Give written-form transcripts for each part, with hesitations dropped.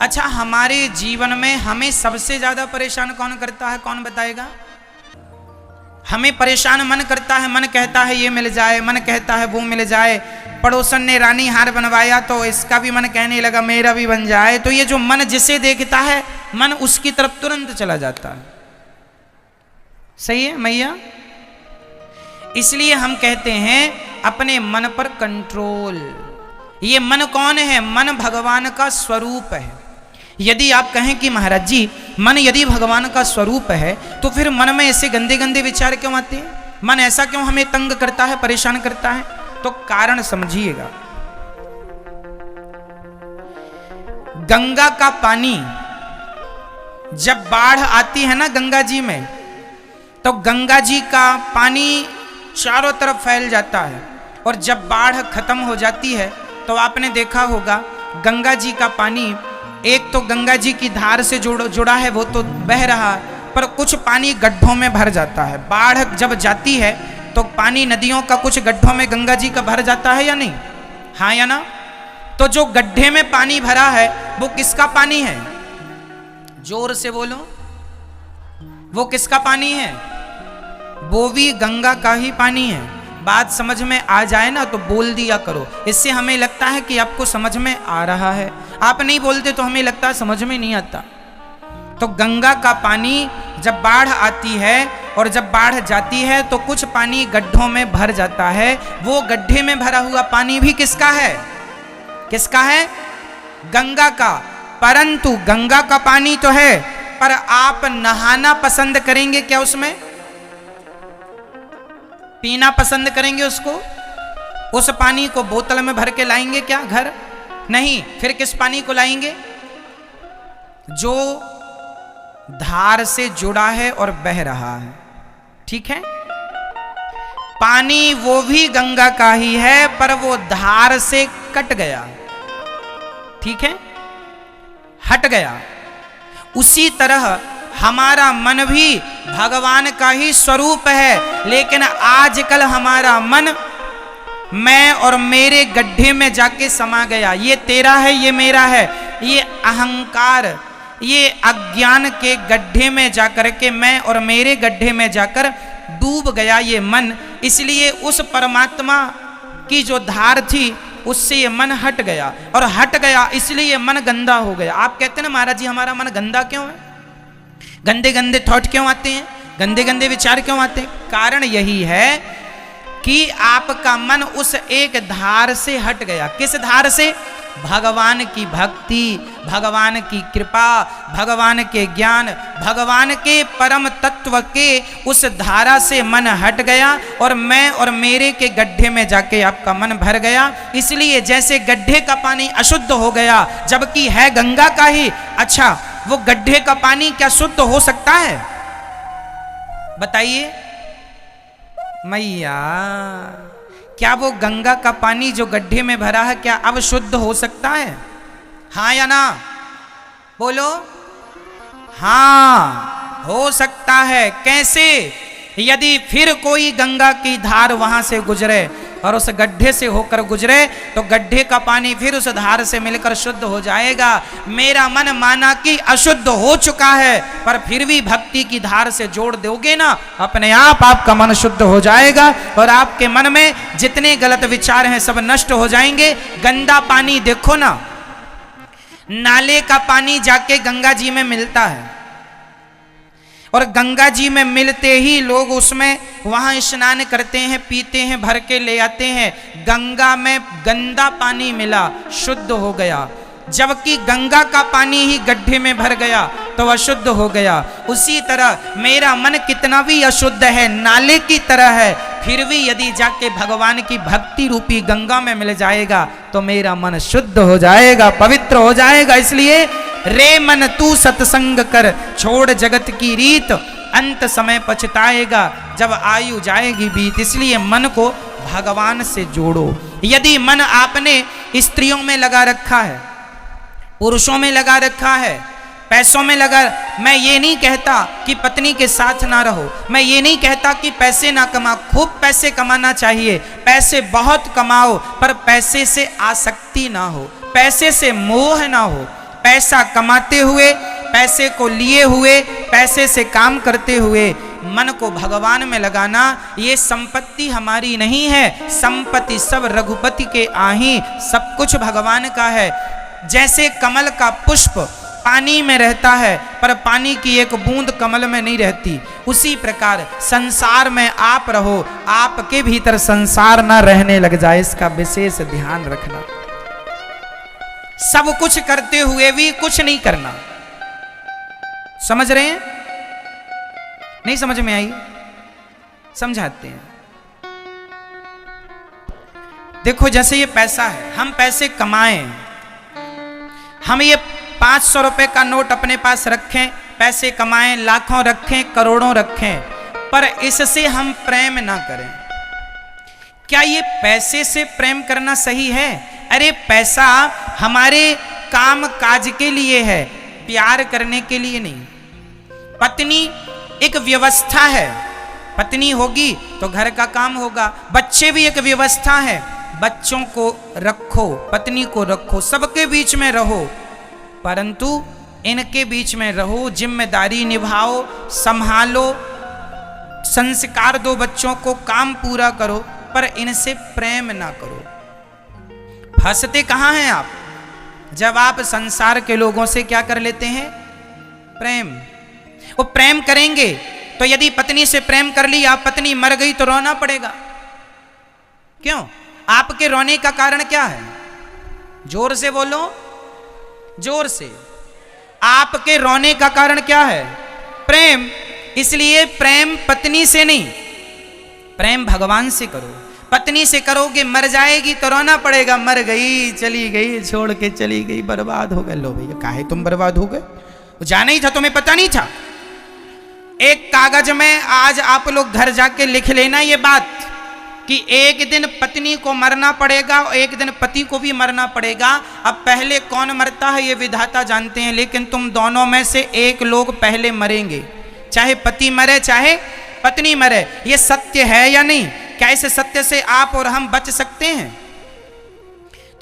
अच्छा, हमारे जीवन में हमें सबसे ज्यादा परेशान कौन करता है, कौन बताएगा? हमें परेशान मन करता है, मन कहता है ये मिल जाए, मन कहता है वो मिल जाए। पड़ोसन ने रानी हार बनवाया तो इसका भी मन कहने लगा मेरा भी बन जाए। तो ये जो मन जिसे देखता है, मन उसकी तरफ तुरंत चला जाता है। सही है मैया? इसलिए हम कहते हैं अपने मन पर कंट्रोल। ये मन कौन है? मन भगवान का स्वरूप है। यदि आप कहें कि महाराज जी मन यदि भगवान का स्वरूप है तो फिर मन में ऐसे गंदे गंदे विचार क्यों आते हैं? मन ऐसा क्यों हमें तंग करता है, परेशान करता है? तो कारण समझिएगा। गंगा का पानी जब बाढ़ आती है ना गंगा जी में, तो गंगा जी का पानी चारों तरफ फैल जाता है। और जब बाढ़ खत्म हो जाती है तो आपने देखा होगा गंगा जी का पानी, एक तो गंगा जी की धार से जुड़ा है, वो तो बह रहा, पर कुछ पानी गड्ढों में भर जाता है। बाढ़ जब जाती है तो पानी नदियों का कुछ गड्ढों में गंगा जी का भर जाता है या नहीं? हाँ या ना? तो जो गड्ढे में पानी भरा है वो किसका पानी है? जोर से बोलो, वो किसका पानी है? वो भी गंगा का ही पानी है। बात समझ में आ जाए ना तो बोल दिया करो, इससे हमें लगता है कि आपको समझ में आ रहा है। आप नहीं बोलते तो हमें लगता है समझ में नहीं आता। तो गंगा का पानी जब बाढ़ आती है और जब बाढ़ जाती है तो कुछ पानी गड्ढों में भर जाता है। वो गड्ढे में भरा हुआ पानी भी किसका है? किसका है? गंगा का। परंतु गंगा का पानी तो है, पर आप नहाना पसंद करेंगे क्या उसमें? पीना पसंद करेंगे उसको? उस पानी को बोतल में भर के लाएंगे क्या घर? नहीं। फिर किस पानी को लाएंगे? जो धार से जुड़ा है और बह रहा है। ठीक है? पानी वो भी गंगा का ही है, पर वो धार से कट गया। ठीक है? हट गया। उसी तरह हमारा मन भी भगवान का ही स्वरूप है, लेकिन आजकल हमारा मन मैं और मेरे गड्ढे में जाके समा गया। ये तेरा है, ये मेरा है, ये अहंकार, ये अज्ञान के गड्ढे में जाकर के मैं और मेरे गड्ढे में जाकर डूब गया ये मन। इसलिए उस परमात्मा की जो धार थी उससे ये मन हट गया, और हट गया इसलिए ये मन गंदा हो गया। आप कहते हैं ना महाराज जी हमारा मन गंदा क्यों है? गंदे गंदे थॉट क्यों आते हैं? गंदे गंदे विचार क्यों आते हैं? कारण यही है कि आपका मन उस एक धार से हट गया। किस धार से? भगवान की भक्ति, भगवान की कृपा, भगवान के ज्ञान, भगवान के परम तत्व के उस धारा से मन हट गया और मैं और मेरे के गड्ढे में जाके आपका मन भर गया। इसलिए जैसे गड्ढे का पानी अशुद्ध हो गया जबकि है गंगा का ही, अच्छा वो गड्ढे का पानी क्या शुद्ध हो सकता है? बताइए मैया, क्या वो गंगा का पानी जो गड्ढे में भरा है क्या अब शुद्ध हो सकता है? हाँ या ना? बोलो। हाँ हो सकता है। कैसे? यदि फिर कोई गंगा की धार वहां से गुजरे और उस गड्ढे से होकर गुजरे तो गड्ढे का पानी फिर उस धार से मिलकर शुद्ध हो जाएगा। मेरा मन माना कि अशुद्ध हो चुका है, पर फिर भी भक्ति की धार से जोड़ दोगे ना, अपने आप आपका मन शुद्ध हो जाएगा और आपके मन में जितने गलत विचार हैं सब नष्ट हो जाएंगे। गंदा पानी देखो ना, नाले का पानी जाके गंगा जी में मिलता है और गंगा जी में मिलते ही लोग उसमें वहां स्नान करते हैं, पीते हैं, भर के ले आते हैं। गंगा में गंदा पानी मिला, शुद्ध हो गया, जबकि गंगा का पानी ही गड्ढे में भर गया तो अशुद्ध हो गया। उसी तरह मेरा मन कितना भी अशुद्ध है, नाले की तरह है, फिर भी यदि जाके भगवान की भक्ति रूपी गंगा में मिल जाएगा तो मेरा मन शुद्ध हो जाएगा, पवित्र हो जाएगा। इसलिए रे मन तू सत्संग कर, छोड़ जगत की रीत, अंत समय पछताएगा जब आयु जाएगी बीत। इसलिए मन को भगवान से जोड़ो। यदि मन आपने स्त्रियों में लगा रखा है, पुरुषों में लगा रखा है, पैसों में लगा, मैं ये नहीं कहता कि पत्नी के साथ ना रहो, मैं ये नहीं कहता कि पैसे ना कमाओ, खूब पैसे कमाना चाहिए, पैसे बहुत कमाओ, पर पैसे से आसक्ति ना हो, पैसे से मोह ना हो, पैसा कमाते हुए, पैसे को लिए हुए, पैसे से काम करते हुए मन को भगवान में लगाना, ये संपत्ति हमारी नहीं है। संपत्ति सब रघुपति के आही, सब कुछ भगवान का है। जैसे कमल का पुष्प पानी में रहता है पर पानी की एक बूंद कमल में नहीं रहती, उसी प्रकार संसार में आप रहो, आपके भीतर संसार ना रहने लग जाए, इसका विशेष ध्यान रखना। सब कुछ करते हुए भी कुछ नहीं करना। समझ रहे हैं? नहीं समझ में आई? समझाते हैं। देखो जैसे ये पैसा है, हम पैसे कमाएं, हम ये 500 रुपए का नोट अपने पास रखें, पैसे कमाएं, लाखों रखें, करोड़ों रखें, पर इससे हम प्रेम ना करें। क्या ये पैसे से प्रेम करना सही है? अरे पैसा हमारे काम काज के लिए है, प्यार करने के लिए नहीं। पत्नी एक व्यवस्था है, पत्नी होगी तो घर का काम होगा। बच्चे भी एक व्यवस्था है, बच्चों को रखो, पत्नी को रखो, सबके बीच में रहो, परंतु इनके बीच में रहो, जिम्मेदारी निभाओ, संभालो, संस्कार दो बच्चों को, काम पूरा करो, पर इनसे प्रेम ना करो। फंसते कहाँ हैं आप? जब आप संसार के लोगों से क्या कर लेते हैं? प्रेम। वो प्रेम करेंगे तो यदि पत्नी से प्रेम कर लिया, पत्नी मर गई तो रोना पड़ेगा। क्यों? आपके रोने का कारण क्या है? जोर से बोलो, जोर से। आपके रोने का कारण क्या है? प्रेम। इसलिए प्रेम पत्नी से नहीं, प्रेम भगवान से करो। पत्नी से करोगे मर जाएगी तो रोना पड़ेगा, मर गई, चली गई, छोड़ के चली गई, बर्बाद हो गए। लो भैया, काहे तुम बर्बाद हो गए? जाना ही था, तुम्हें पता नहीं था? एक कागज में आज आप लोग घर जाके लिख लेना ये बात कि एक दिन पत्नी को मरना पड़ेगा और एक दिन पति को भी मरना पड़ेगा। अब पहले कौन मरता है ये विधाता जानते हैं, लेकिन तुम दोनों में से एक लोग पहले मरेंगे, चाहे पति मरे चाहे पत्नी मरे। ये सत्य है या नहीं? क्या इस सत्य से आप और हम बच सकते हैं?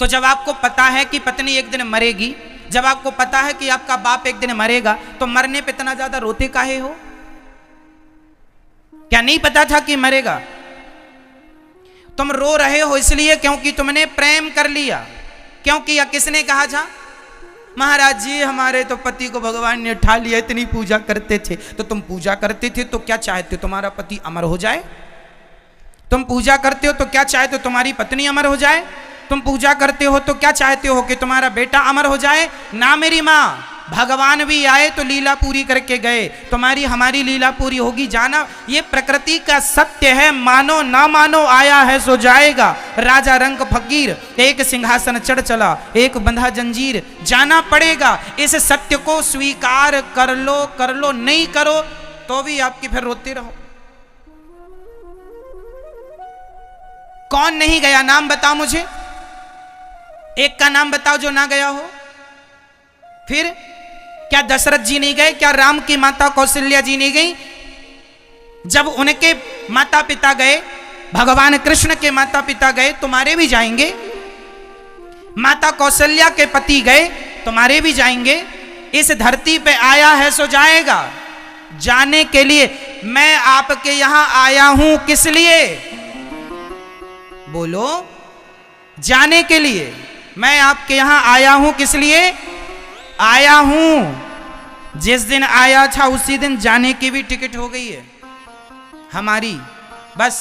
तो जब आपको पता है कि पत्नी एक दिन मरेगी, जब आपको पता है कि आपका बाप एक दिन मरेगा, तो मरने पे इतना ज्यादा रोते काहे हो? क्या नहीं पता था कि मरेगा? तुम रो रहे हो इसलिए क्योंकि तुमने प्रेम कर लिया। क्यों किया? किसने कहा था? महाराज जी हमारे तो पति को भगवान ने उठा लिया, इतनी पूजा करते थे। तो तुम पूजा करते थे तो क्या चाहते हो? तुम्हारा पति अमर हो जाए? तुम पूजा करते हो तो क्या चाहते हो? तुम्हारी पत्नी अमर हो जाए? तुम पूजा करते हो तो क्या चाहते हो? कि तुम्हारा बेटा अमर हो जाए? ना मेरी माँ, भगवान भी आए तो लीला पूरी करके गए, तुम्हारी हमारी लीला पूरी होगी, जाना। ये प्रकृति का सत्य है, मानो ना मानो, आया है सो जाएगा। राजा रंग फकीर, एक सिंहासन चढ़ चला, एक बंधा जंजीर, जाना पड़ेगा। इस सत्य को स्वीकार कर लो, नहीं करो तो भी आपकी फिर रोते रहो। कौन नहीं गया? नाम बताओ मुझे, एक का नाम बताओ जो ना गया हो। फिर क्या दशरथ जी नहीं गए? क्या राम की माता कौशल्या जी नहीं गई? जब उनके माता पिता गए, भगवान कृष्ण के माता पिता गए, तुम्हारे भी जाएंगे। माता कौशल्या के पति गए, तुम्हारे भी जाएंगे। इस धरती पे आया है सो जाएगा। जाने के लिए मैं आपके यहां आया हूं, किस लिए? बोलो। जाने के लिए मैं आपके यहां आया हूं, किस लिए आया हूं? जिस दिन आया था उसी दिन जाने की भी टिकट हो गई है हमारी। बस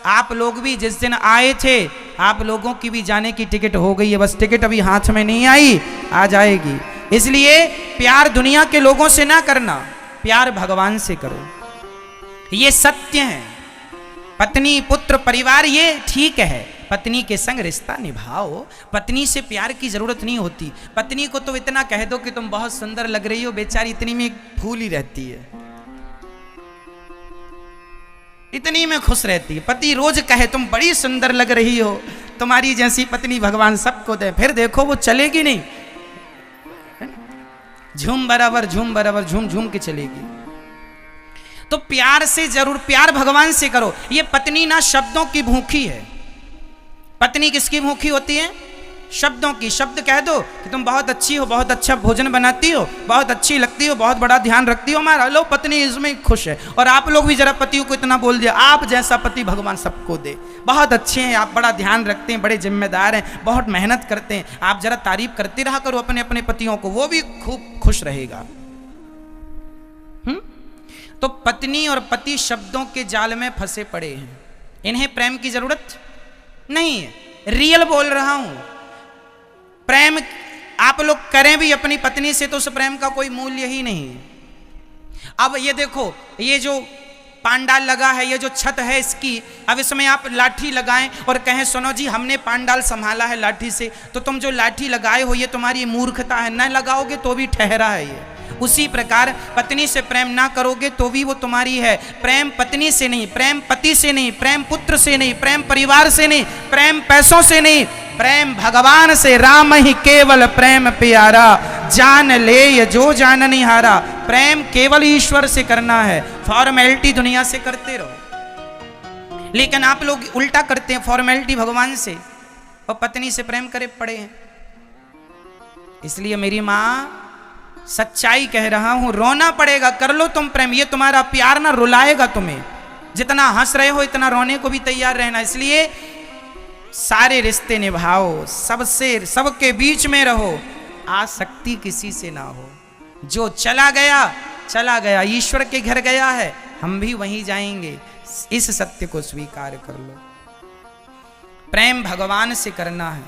आप लोग भी जिस दिन आए थे, आप लोगों की भी जाने की टिकट हो गई है। बस टिकट अभी हाथ में नहीं आई, आ जाएगी। इसलिए प्यार दुनिया के लोगों से ना करना, प्यार भगवान से करो। ये सत्य है। पत्नी पुत्र परिवार ये ठीक है, पत्नी के संग रिश्ता निभाओ। पत्नी से प्यार की जरूरत नहीं होती। पत्नी को तो इतना कह दो कि तुम बहुत सुंदर लग रही हो, बेचारी इतनी में फूल ही रहती है, इतनी में खुश रहती है। पति रोज कहे तुम बड़ी सुंदर लग रही हो, तुम्हारी जैसी पत्नी भगवान सबको दे, फिर देखो वो चलेगी नहीं, झूम बराबर झूम झूम के चलेगी। तो प्यार से जरूर, प्यार भगवान से करो। ये पत्नी ना शब्दों की भूखी है। पत्नी किसकी भूखी होती है? शब्दों की, शब्द कह दो कि तुम बहुत अच्छी हो, बहुत अच्छा भोजन बनाती हो, बहुत अच्छी लगती हो, बहुत बड़ा ध्यान रखती हो, हमारा लो पत्नी इसमें खुश है। और आप लोग भी जरा पतियों को इतना बोल दिया, आप जैसा पति भगवान सबको दे, बहुत अच्छे हैं आप, बड़ा ध्यान रखते हैं, बड़े जिम्मेदार हैं, बहुत मेहनत करते हैं, आप जरा तारीफ करते रहा करो अपने अपने पतियों को, वो भी खूब खुश रहेगा। तो पत्नी और पति शब्दों के जाल में फंसे पड़े हैं, इन्हें प्रेम की जरूरत नहीं है। रियल बोल रहा हूं, प्रेम आप लोग करें भी अपनी पत्नी से तो उस प्रेम का कोई मूल्य ही नहीं है। अब ये देखो, ये जो पांडाल लगा है, ये जो छत है इसकी, अब इसमें आप लाठी लगाएं और कहें सुनो जी हमने पांडाल संभाला है लाठी से, तो तुम जो लाठी लगाए हो ये तुम्हारी मूर्खता है, न लगाओगे तो भी ठहरा है ये। उसी प्रकार पत्नी से प्रेम ना करोगे तो भी वो तुम्हारी है। प्रेम पत्नी से नहीं, प्रेम पति से नहीं, प्रेम पुत्र से नहीं, प्रेम परिवार से नहीं, प्रेम पैसों से नहीं, प्रेम भगवान से। राम ही केवल प्रेम प्यारा, जान ले ये जो जान नहीं हारा। प्रेम केवल ईश्वर से करना है, फॉर्मेलिटी दुनिया से करते रहो। लेकिन आप लोग उल्टा करते हैं, फॉर्मेलिटी भगवान से और पत्नी से प्रेम करे पड़े हैं। इसलिए मेरी माँ सच्चाई कह रहा हूं, रोना पड़ेगा, कर लो तुम प्रेम, ये तुम्हारा प्यार ना रुलाएगा तुम्हें। जितना हंस रहे हो इतना रोने को भी तैयार रहना। इसलिए सारे रिश्ते निभाओ, सबसे सबके बीच में रहो, आसक्ति किसी से ना हो। जो चला गया चला गया, ईश्वर के घर गया है, हम भी वहीं जाएंगे। इस सत्य को स्वीकार कर लो। प्रेम भगवान से करना है।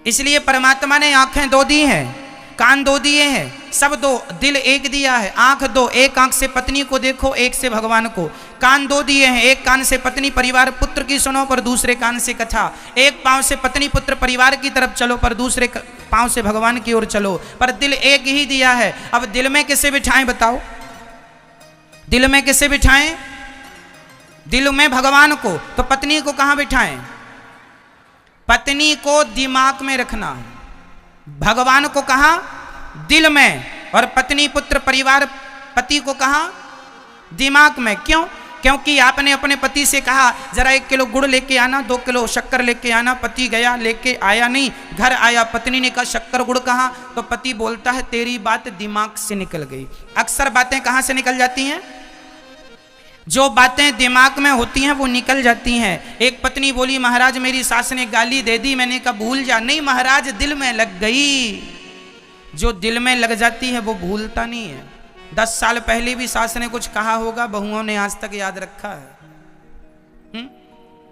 इसलिए परमात्मा ने आंखें दो दी हैं, कान दो दिए हैं, सब दो, दिल एक दिया है, आंख दो, एक आंख से पत्नी को देखो, एक से भगवान को। कान दो दिए हैं, एक कान से पत्नी परिवार पुत्र की सुनो, पर दूसरे कान से कथा। एक पांव से पत्नी पुत्र परिवार की तरफ चलो, पर दूसरे पांव से भगवान की ओर चलो। पर दिल एक ही दिया है। अब दिल में किसे बिठाएं बताओ? दिल में किसे बिठाएं? दिल में भगवान को, तो पत्नी को कहां बिठाएं? पत्नी को दिमाग में रखना है, भगवान को कहां? दिल में। और पत्नी पुत्र परिवार पति को कहां? दिमाग में। क्यों? क्योंकि आपने अपने पति से कहा जरा 1 किलो गुड़ लेके आना, 2 किलो शक्कर लेके आना, पति गया लेके आया नहीं, घर आया, पत्नी ने कहा शक्कर गुड़ कहां? तो पति बोलता है तेरी बात दिमाग से निकल गई। अक्सर बातें कहां से निकल जाती हैं? जो बातें दिमाग में होती हैं वो निकल जाती हैं। एक पत्नी बोली महाराज मेरी सास ने गाली दे दी, मैंने कहा भूल जा। नहीं महाराज दिल में लग गई। जो दिल में लग जाती है वो भूलता नहीं है। 10 साल पहले भी सास ने कुछ कहा होगा, बहुओं ने आज तक याद रखा है।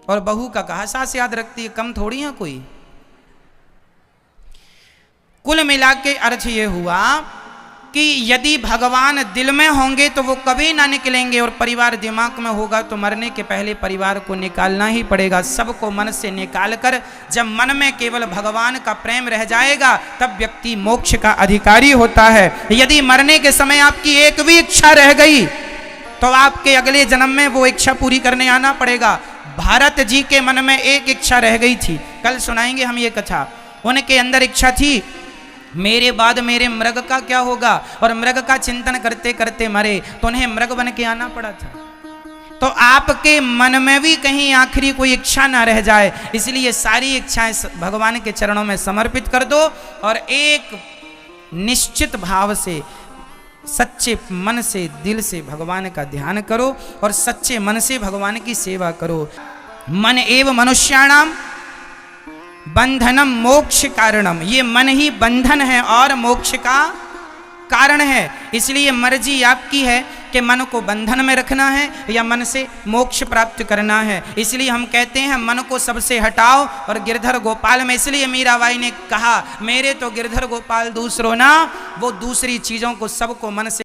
और बहू का कहा सास याद रखती है, कम थोड़ी है कोई। कुल मिला के अर्थ ये हुआ कि यदि भगवान दिल में होंगे तो वो कभी ना निकलेंगे, और परिवार दिमाग में होगा तो मरने के पहले परिवार को निकालना ही पड़ेगा। सबको मन से निकाल कर जब मन में केवल भगवान का प्रेम रह जाएगा तब व्यक्ति मोक्ष का अधिकारी होता है। यदि मरने के समय आपकी एक भी इच्छा रह गई तो आपके अगले जन्म में वो इच्छा पूरी करने आना पड़ेगा। भारत जी के मन में एक इच्छा रह गई थी, कल सुनाएंगे हम ये कथा। उनके अंदर इच्छा थी मेरे बाद मेरे मृग का क्या होगा, और मृग का चिंतन करते करते मरे तो उन्हें मृग बन के आना पड़ा था। तो आपके मन में भी कहीं आखिरी कोई इच्छा ना रह जाए, इसलिए सारी इच्छाएं भगवान के चरणों में समर्पित कर दो और एक निश्चित भाव से सच्चे मन से दिल से भगवान का ध्यान करो और सच्चे मन से भगवान की सेवा करो। मन एव मनुष्याणाम बंधनम मोक्ष कारणम, ये मन ही बंधन है और मोक्ष का कारण है। इसलिए मर्जी आपकी है कि मन को बंधन में रखना है या मन से मोक्ष प्राप्त करना है। इसलिए हम कहते हैं मन को सबसे हटाओ और गिरधर गोपाल में। इसलिए मीराबाई ने कहा मेरे तो गिरधर गोपाल दूसरो ना, वो दूसरी चीजों को सबको मन से